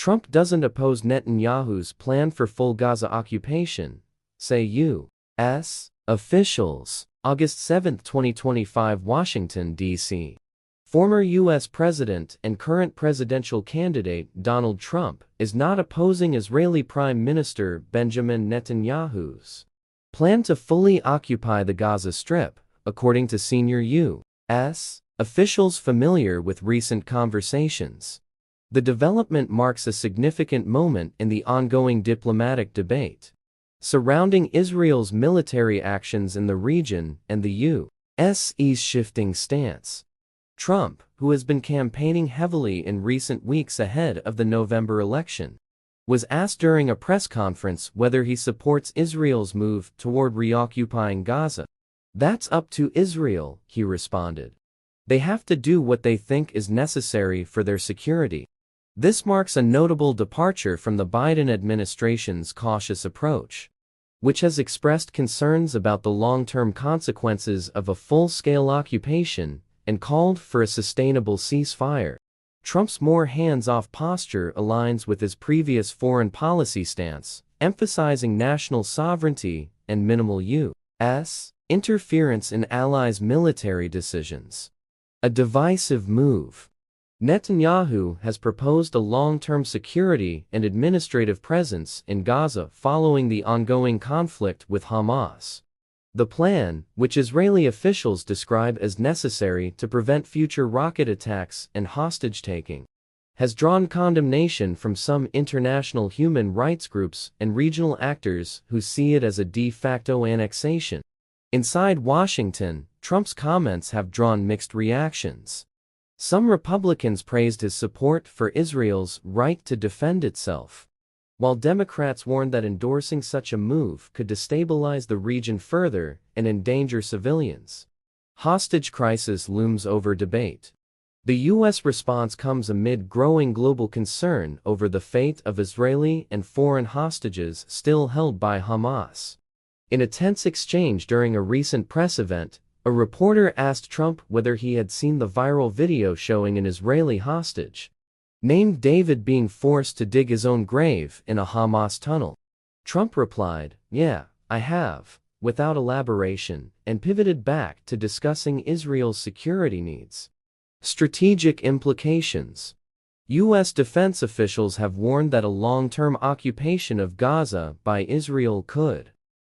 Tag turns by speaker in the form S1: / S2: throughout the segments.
S1: Trump doesn't oppose Netanyahu's plan for full Gaza occupation, say U.S. officials. August 7, 2025, Washington, D.C. Former U.S. President and current presidential candidate Donald Trump is not opposing Israeli Prime Minister Benjamin Netanyahu's plan to fully occupy the Gaza Strip, according to senior U.S. officials familiar with recent conversations. The development marks a significant moment in the ongoing diplomatic debate surrounding Israel's military actions in the region and the U.S.'s shifting stance. Trump, who has been campaigning heavily in recent weeks ahead of the November election, was asked during a press conference whether he supports Israel's move toward reoccupying Gaza. "That's up to Israel," he responded. "They have to do what they think is necessary for their security." This marks a notable departure from the Biden administration's cautious approach, which has expressed concerns about the long-term consequences of a full-scale occupation and called for a sustainable ceasefire. Trump's more hands-off posture aligns with his previous foreign policy stance, emphasizing national sovereignty and minimal U.S. interference in allies' military decisions. A divisive move. Netanyahu has proposed a long-term security and administrative presence in Gaza following the ongoing conflict with Hamas. The plan, which Israeli officials describe as necessary to prevent future rocket attacks and hostage-taking, has drawn condemnation from some international human rights groups and regional actors who see it as a de facto annexation. Inside Washington, Trump's comments have drawn mixed reactions. Some Republicans praised his support for Israel's right to defend itself, while Democrats warned that endorsing such a move could destabilize the region further and endanger civilians. Hostage crisis looms over debate. The U.S. response comes amid growing global concern over the fate of Israeli and foreign hostages still held by Hamas. In a tense exchange during a recent press event, a reporter asked Trump whether he had seen the viral video showing an Israeli hostage named David being forced to dig his own grave in a Hamas tunnel. Trump replied, "Yeah, I have," without elaboration, and pivoted back to discussing Israel's security needs. Strategic implications. U.S. defense officials have warned that a long-term occupation of Gaza by Israel could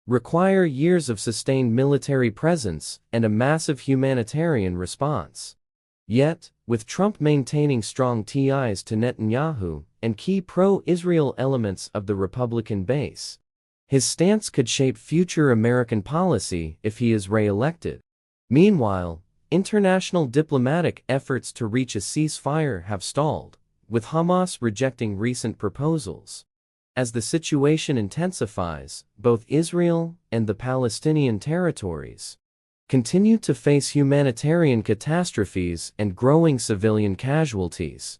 S1: require years of sustained military presence and a massive humanitarian response. Yet, with Trump maintaining strong ties to Netanyahu and key pro-Israel elements of the Republican base, his stance could shape future American policy if he is re-elected. Meanwhile, international diplomatic efforts to reach a ceasefire have stalled, with Hamas rejecting recent proposals. As the situation intensifies, both Israel and the Palestinian territories continue to face humanitarian catastrophes and growing civilian casualties.